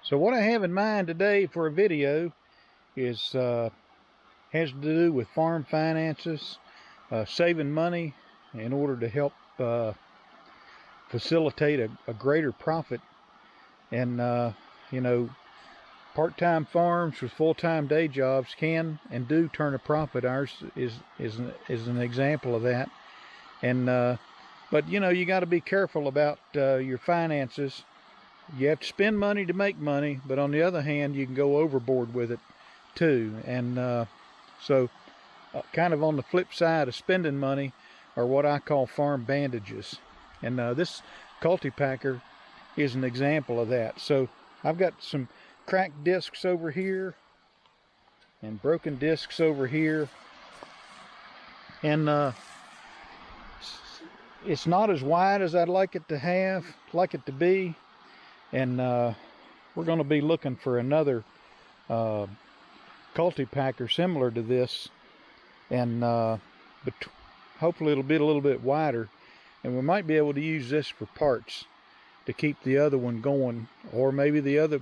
So what I have in mind today for a video is has to do with farm finances, saving money in order to help facilitate a greater profit. And you know, part-time farms with full-time day jobs can and do turn a profit. Ours is an example of that. And but you know, you got to be careful about your finances. You have to spend money to make money, but on the other hand, you can go overboard with it too. And so kind of on the flip side of spending money are what I call farm bandages. And this cultipacker is an example of that. So I've got some cracked discs over here and broken discs over here. And it's not as wide as I'd like it to be. And we're going to be looking for another cultipacker similar to this, and but hopefully it'll be a little bit wider, and we might be able to use this for parts to keep the other one going, or maybe the other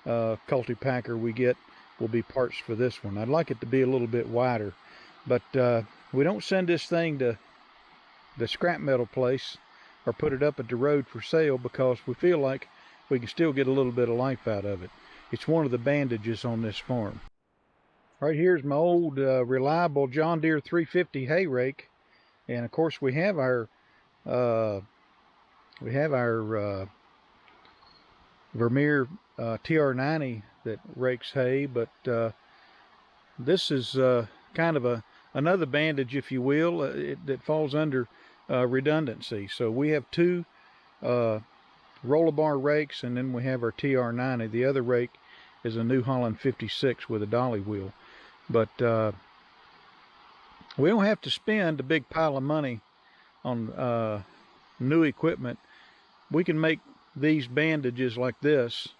cultipacker we get will be parts for this one. I'd like it to be a little bit wider, but we don't send this thing to the scrap metal place or put it up at the road for sale, because we feel like we can still get a little bit of life out of it. It's one of the bandages on this farm. Right here's my old reliable John Deere 350 hay rake, and of course we have our Vermeer TR90 that rakes hay, but this is kind of another bandage, if you will, that falls under redundancy. So we have two roller bar rakes, and then we have our TR90. The other rake is a New Holland 56 with a dolly wheel. But we don't have to spend a big pile of money on new equipment. We can make these bandages like this,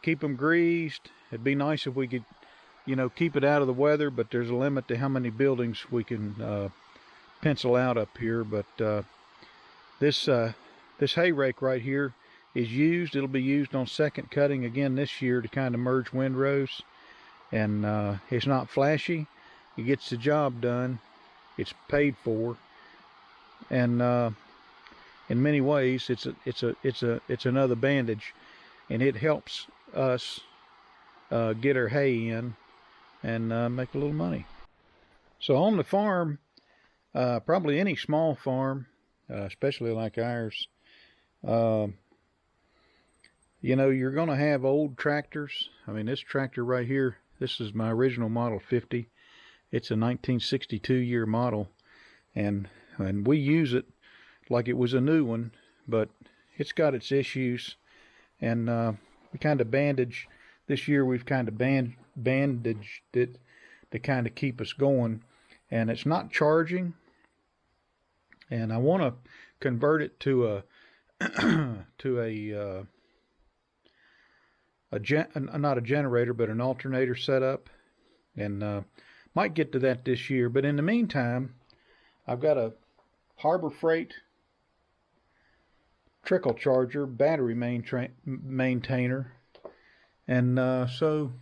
keep them greased. It'd be nice if we could, you know, keep it out of the weather, but there's a limit to how many buildings we can pencil out up here. But this hay rake right here is used. It'll be used on second cutting again this year to kind of merge windrows. And it's not flashy. It gets the job done. It's paid for. And in many ways, it's another bandage, and it helps us get our hay in and make a little money. So on the farm, probably any small farm, especially like ours, you know, you're going to have old tractors. I mean, this tractor right here, this is my original Model 50. It's a 1962 year model, and we use it like it was a new one, but it's got its issues, and we kind of bandage. This year we've kind of bandaged it to kind of keep us going, and it's not charging, and I want to convert it to a not a generator, but an alternator setup, and might get to that this year. But in the meantime, I've got a Harbor Freight trickle charger battery maintainer, and so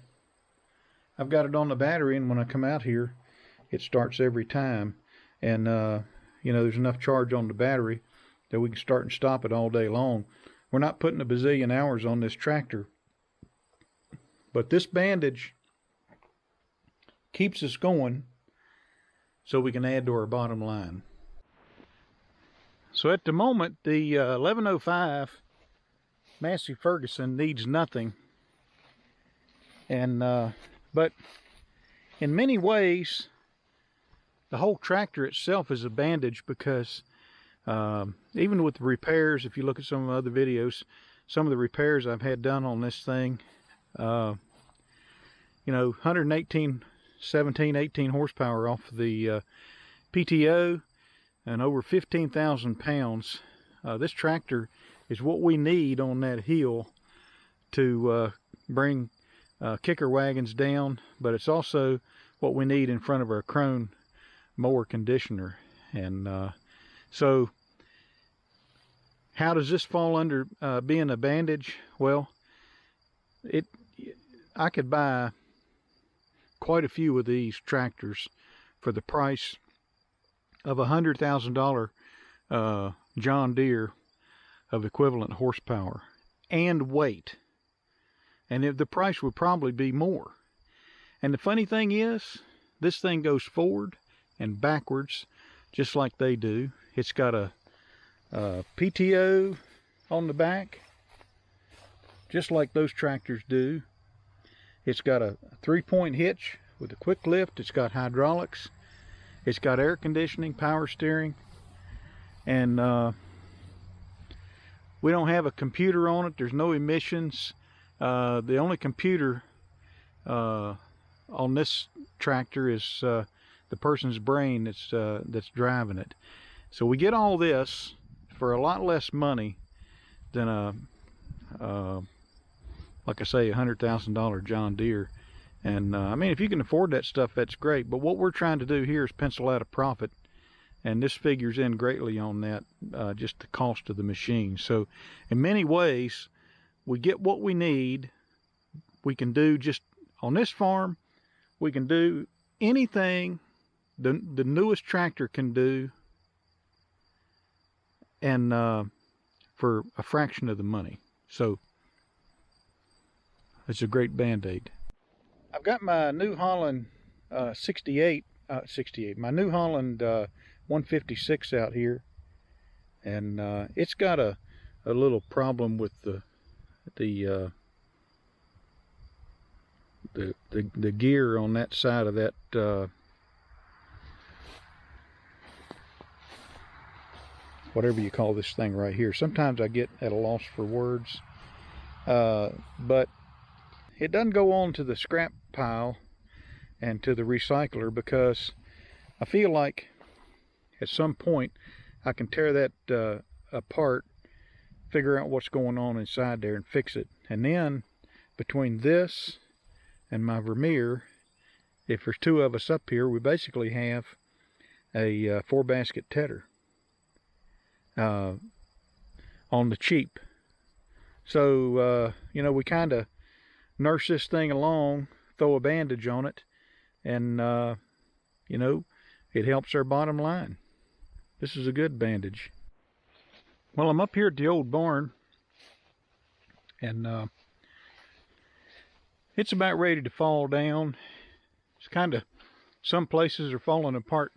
I've got it on the battery, and when I come out here it starts every time. And you know, there's enough charge on the battery that we can start and stop it all day long. We're not putting a bazillion hours on this tractor, but this bandage keeps us going so we can add to our bottom line. So at the moment, the 1105 Massey Ferguson needs nothing, and but in many ways the whole tractor itself is a bandage, because even with the repairs, if you look at some of the other videos, some of the repairs I've had done on this thing, you know, 118, 17, 18 horsepower off the PTO, and over 15,000 pounds. This tractor is what we need on that hill to bring kicker wagons down, but it's also what we need in front of our Krone mower conditioner. And so how does this fall under being a bandage? Well, I could buy quite a few of these tractors for the price of $100,000 John Deere of equivalent horsepower and weight. And the price would probably be more. And the funny thing is, this thing goes forward and backwards just like they do. It's got a PTO on the back, just like those tractors do. It's got a 3-point hitch with a quick lift. It's got hydraulics. It's got air conditioning, power steering, and we don't have a computer on it. There's no emissions. The only computer on this tractor is the person's brain that's driving it. So we get all this for a lot less money than like I say, $100,000 John Deere. And I mean, if you can afford that stuff, that's great. But what we're trying to do here is pencil out a profit, and this figures in greatly on that, just the cost of the machine. So in many ways, we get what we need. We can do just on this farm, we can do anything the newest tractor can do, and for a fraction of the money. So it's a great Band-Aid. I've got my New Holland 68, my New Holland 156 out here, and it's got a little problem with the gear on that side of that whatever you call this thing right here. Sometimes I get at a loss for words, but it doesn't go on to the scrap pile and to the recycler, because I feel like at some point I can tear that apart, figure out what's going on inside there and fix it. And then between this and my Vermeer, if there's two of us up here, we basically have a 4-basket tedder on the cheap. So you know, we kind of nurse this thing along, throw a bandage on it, and you know, it helps our bottom line. This is a good bandage. Well, I'm up here at the old barn, and it's about ready to fall down. It's kind of, some places are falling apart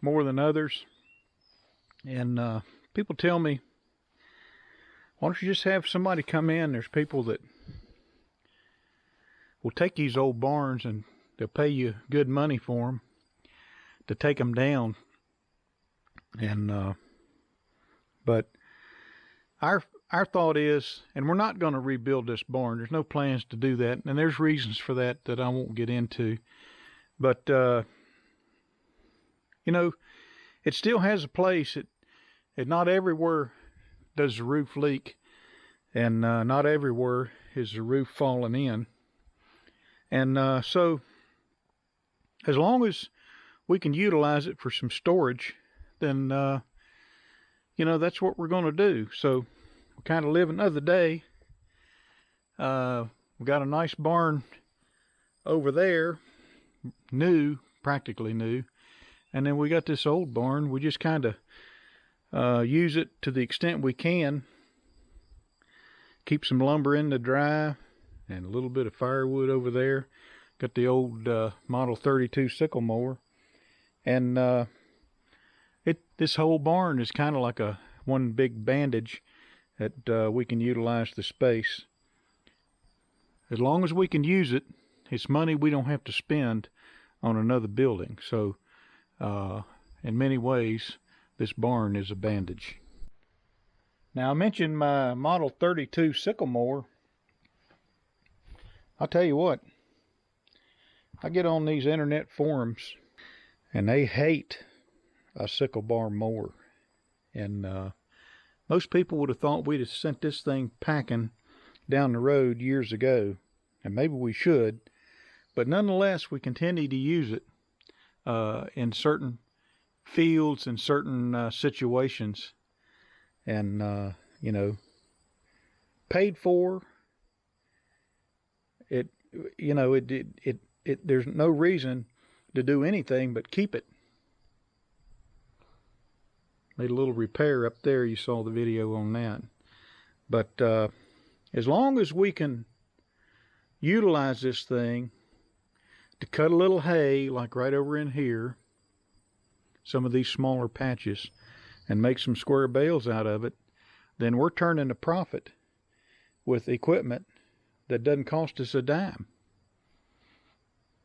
more than others, and people tell me, why don't you just have somebody come in? There's people that will take these old barns and they'll pay you good money for them to take them down. And but our thought is, and we're not going to rebuild this barn. There's no plans to do that, and there's reasons for that I won't get into. But you know, it still has a place. It not everywhere does the roof leak, and not everywhere is the roof falling in. And so as long as we can utilize it for some storage, then you know, that's what we're going to do. So we kind of live another day. We got a nice barn over there, new, practically new, and then we got this old barn. We just kind of use it to the extent we can. Keep some lumber in to dry, and a little bit of firewood over there. Got the old Model 32 sickle mower, and this whole barn is kind of like one big bandage that we can utilize the space. As long as we can use it, it's money we don't have to spend on another building. So in many ways, this barn is a bandage. Now, I mentioned my Model 32 sickle mower. I'll tell you what, I get on these internet forums and they hate a sickle bar mower. And most people would have thought we'd have sent this thing packing down the road years ago, and maybe we should, but nonetheless we continue to use it in certain fields and certain situations, and you know, paid for it, you know, there's no reason to do anything but keep it. Made a little repair up there. You saw the video on that. But as long as we can utilize this thing to cut a little hay, like right over in here, some of these smaller patches, and make some square bales out of it, then we're turning a profit with equipment that doesn't cost us a dime.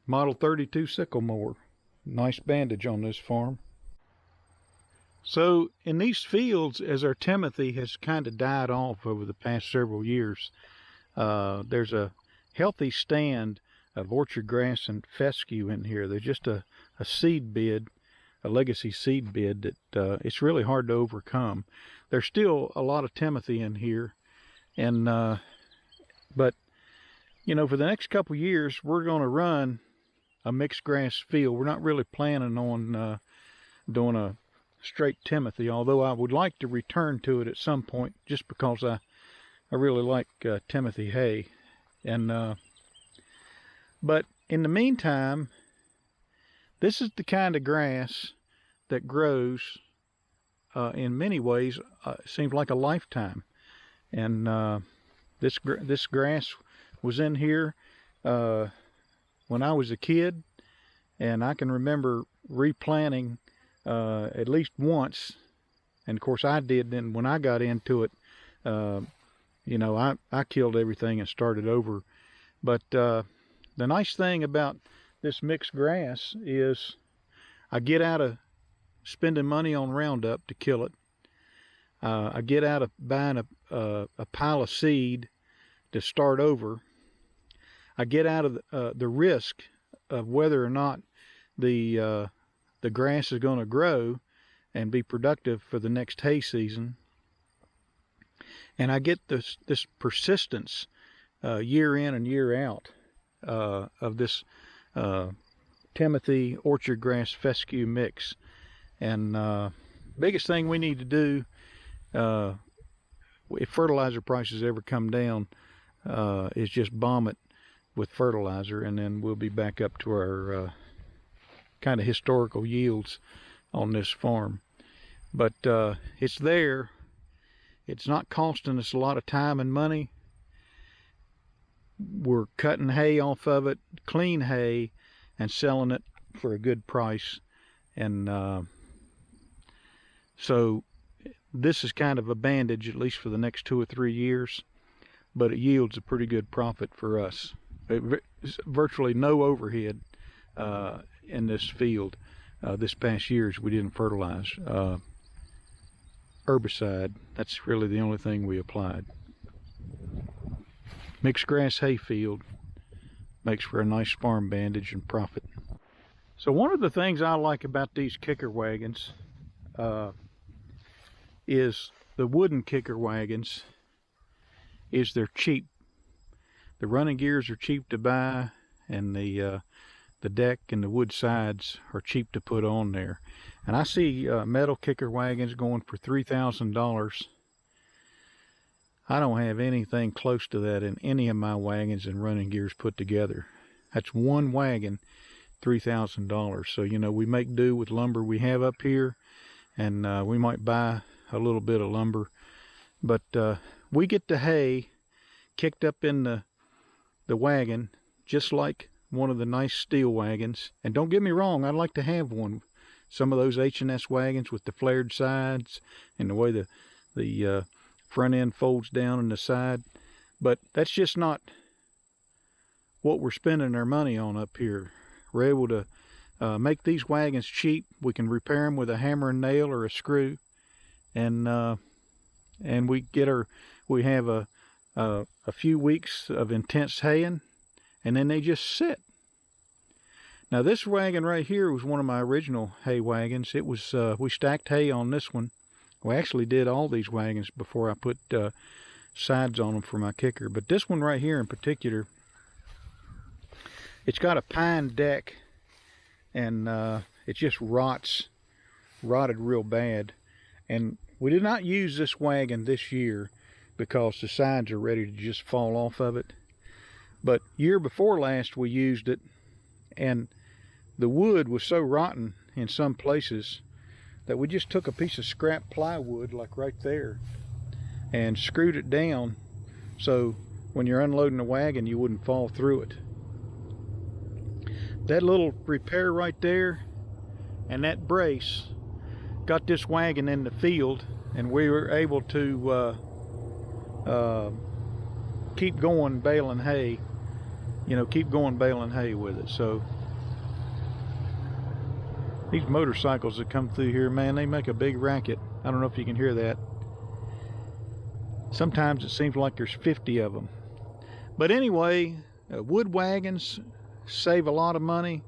Model 32 sickle mower. Nice bandage on this farm. So in these fields, as our Timothy has kind of died off over the past several years, there's a healthy stand of orchard grass and fescue in here. There's just a seed bed, a legacy seed bed that it's really hard to overcome. There's still a lot of Timothy in here, and but you know, for the next couple years, we're going to run a mixed grass field. We're not really planning on doing a straight Timothy, although I would like to return to it at some point, just because I really like Timothy hay. And but in the meantime, this is the kind of grass that grows in many ways seems like a lifetime. And this grass was in here when I was a kid, and I can remember replanting at least once. And of course I did. Then when I got into it, you know, I killed everything and started over. But the nice thing about this mixed grass is I get out of spending money on Roundup to kill it. I get out of buying a pile of seed to start over. I get out of the risk of whether or not the grass is going to grow and be productive for the next hay season. And I get this persistence year in and year out of this Timothy orchard grass fescue mix. And biggest thing we need to do, if fertilizer prices ever come down, is just bomb it with fertilizer, and then we'll be back up to our kind of historical yields on this farm. But it's there. It's not costing us a lot of time and money. We're cutting hay off of it, clean hay, and selling it for a good price. And so this is kind of a bandage, at least for the next 2 or 3 years, but it yields a pretty good profit for us. Virtually no overhead in this field this past year as we didn't fertilize. Herbicide, that's really the only thing we applied. Mixed grass hay field makes for a nice farm bandage and profit. So one of the things I like about these kicker wagons is the wooden kicker wagons is they're cheap. The running gears are cheap to buy, and the deck and the wood sides are cheap to put on there. And I see metal kicker wagons going for $3,000. I don't have anything close to that in any of my wagons and running gears put together. That's one wagon, $3,000. So, you know, we make do with lumber we have up here, and we might buy a little bit of lumber. But we get the hay kicked up in the wagon, just like one of the nice steel wagons. And don't get me wrong, I'd like to have one. Some of those H&S wagons with the flared sides and the way the front end folds down on the side. But that's just not what we're spending our money on up here. We're able to make these wagons cheap. We can repair them with a hammer and nail or a screw. And we have a few weeks of intense haying, and then they just sit. Now this wagon right here was one of my original hay wagons. It was we stacked hay on this one. We actually did all these wagons before I put sides on them for my kicker. But this one right here in particular, it's got a pine deck, and it just rotted real bad. And we did not use this wagon this year because the sides are ready to just fall off of it. But year before last we used it, and the wood was so rotten in some places that we just took a piece of scrap plywood, like right there, and screwed it down so when you're unloading the wagon you wouldn't fall through it. That little repair right there and that brace got this wagon in the field, and we were able to keep going baling hay, keep going baling hay with it. So these motorcycles that come through here, man, they make a big racket. I don't know if you can hear that. Sometimes it seems like there's 50 of them. But anyway, wood wagons save a lot of money.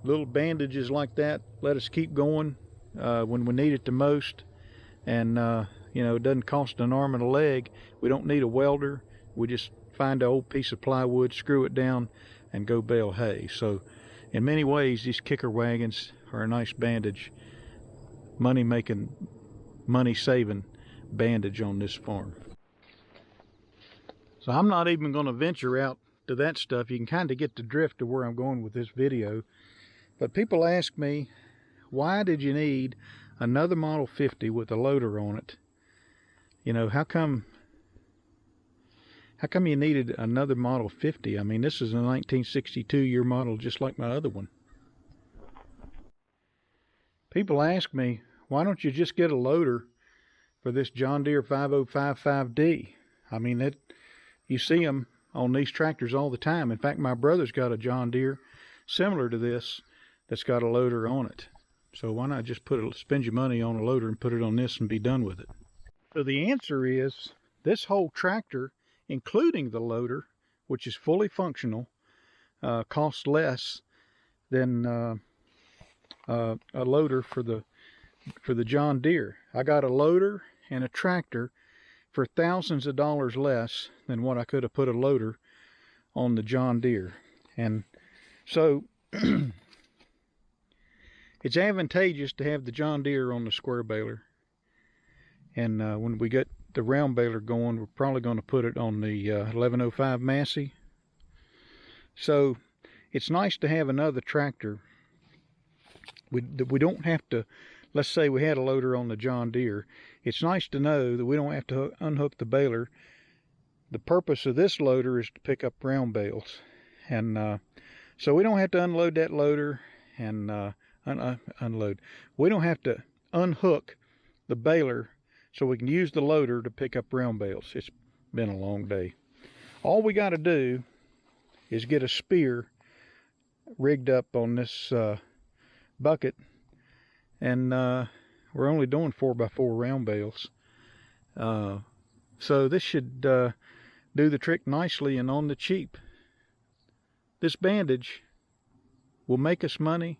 Little bandages like that let us keep going when we need it the most. And it doesn't cost an arm and a leg. We don't need a welder. We just find an old piece of plywood, screw it down, and go bale hay. So in many ways, these kicker wagons are a nice bandage, money-making, money-saving bandage on this farm. So I'm not even going to venture out to that stuff. You can kind of get the drift of where I'm going with this video. But people ask me, why did you need another Model 50 with a loader on it? How come you needed another Model 50? I mean, this is a 1962 year model, just like my other one. People ask me, why don't you just get a loader for this John Deere 5055D? I mean, you see them on these tractors all the time. In fact, my brother's got a John Deere similar to this that's got a loader on it. So why not just spend your money on a loader and put it on this and be done with it? So the answer is, this whole tractor, including the loader, which is fully functional, costs less than a loader for the John Deere. I got a loader and a tractor for thousands of dollars less than what I could have put a loader on the John Deere. And so it's advantageous to have the John Deere on the square baler. And when we get the round baler going, we're probably going to put it on the 1105 Massey. So it's nice to have another tractor. We don't have to, let's say we had a loader on the John Deere. It's nice to know that we don't have to unhook the baler. The purpose of this loader is to pick up round bales. And so we don't have to unload that loader and unload. We don't have to unhook the baler so we can use the loader to pick up round bales. It's been a long day. All we got to do is get a spear rigged up on this bucket, and we're only doing 4x4 round bales. So this should do the trick nicely and on the cheap. This bandage will make us money,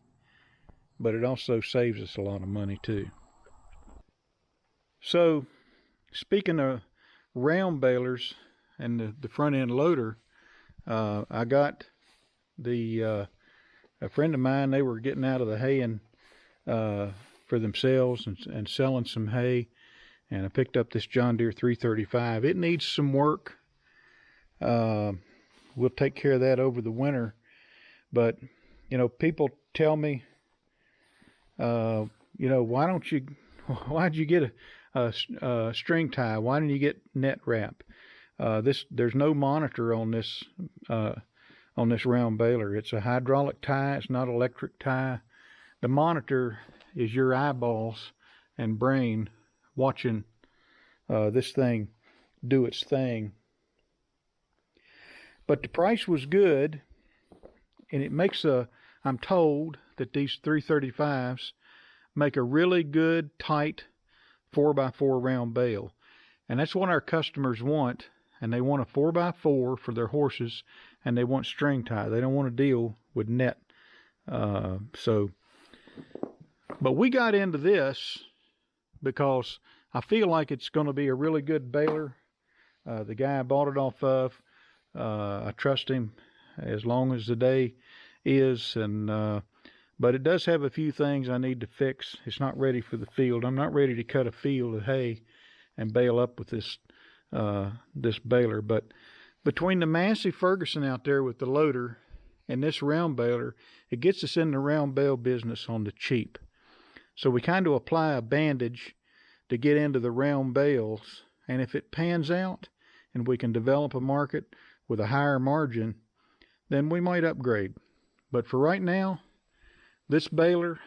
but it also saves us a lot of money too. So speaking of round balers and the front end loader, I got a friend of mine, they were getting out of the haying for themselves and selling some hay, and I picked up this John Deere 335. It needs some work. We'll take care of that over the winter. But people tell me, why'd you get a string tie? Why didn't you get net wrap? There's no monitor on this round baler. It's a hydraulic tie. It's not electric tie. The monitor is your eyeballs and brain watching this thing do its thing. But the price was good, and it makes I'm told that these 335s make a really good, tight 4x4 round bale. And that's what our customers want. And they want a 4x4 for their horses, and they want string tie. They don't want to deal with net. But we got into this because I feel like it's going to be a really good baler. The guy I bought it off of, I trust him as long as the day is, but it does have a few things I need to fix. It's not ready for the field. I'm not ready to cut a field of hay and bale up with this baler, but Between the Massey Ferguson out there with the loader and this round baler, it gets us in the round bale business on the cheap. So we kind of apply a bandage to get into the round bales, and if it pans out and we can develop a market with a higher margin, then we might upgrade. But for right now, this baler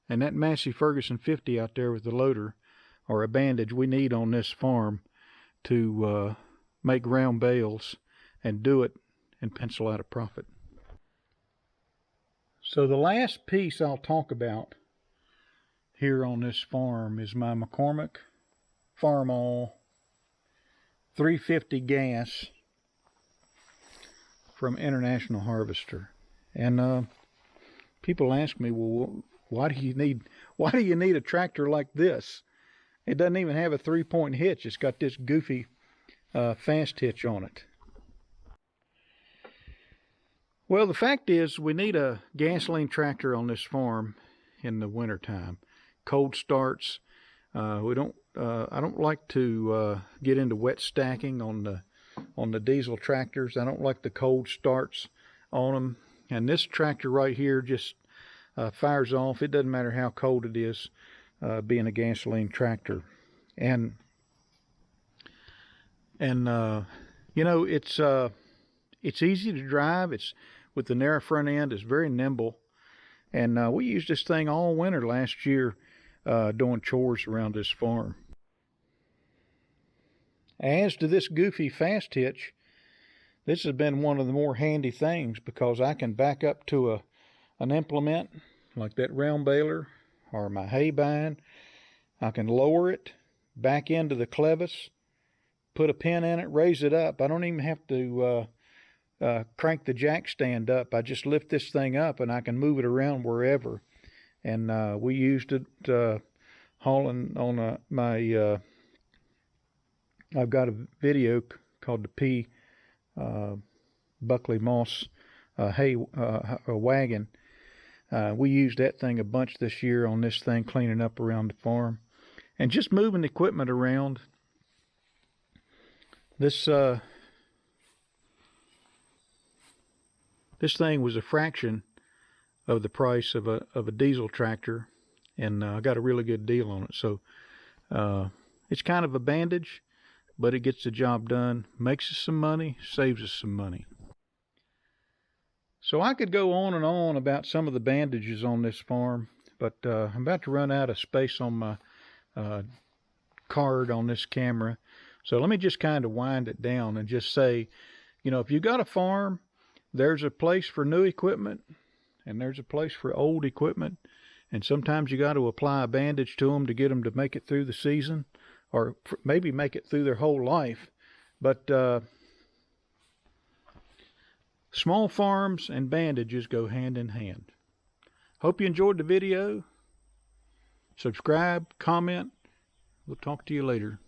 and that Massey Ferguson 50 out there with the loader are a bandage we need on this farm to make round bales and do it and pencil out a profit. So the last piece I'll talk about here on this farm is my McCormick Farmall 350 gas from International Harvester. And people ask me, well, why do you need a tractor like this? It doesn't even have a 3-point hitch. It's got this goofy fast hitch on it. Well, the fact is we need a gasoline tractor on this farm in the wintertime. Cold starts. I don't like to get into wet stacking on the diesel tractors. I don't like the cold starts on them. And this tractor right here just fires off. It doesn't matter how cold it is, being a gasoline tractor. And you know, it's easy to drive. It's with the narrow front end. It's very nimble. And we used this thing all winter last year doing chores around this farm. As to this goofy fast hitch, this has been one of the more handy things because I can back up to an implement like that round baler or my hay bind. I can lower it back into the clevis, put a pin in it, raise it up. I don't even have to crank the jack stand up. I just lift this thing up and I can move it around wherever. And we used it hauling on I've got a video called the P. Buckley Moss hay wagon. We used that thing a bunch this year on this thing, cleaning up around the farm and just moving the equipment around. This thing was a fraction of the price of a diesel tractor, and I got a really good deal on it. So it's kind of a bandage, but it gets the job done, makes us some money, saves us some money. So I could go on and on about some of the bandages on this farm, but I'm about to run out of space on my card on this camera. So let me just kind of wind it down and just say, you know, if you got a farm, there's a place for new equipment and there's a place for old equipment. And sometimes you got to apply a bandage to them to get them to make it through the season, or maybe make it through their whole life. But small farms and bandages go hand in hand. Hope you enjoyed the video. Subscribe, comment. We'll talk to you later.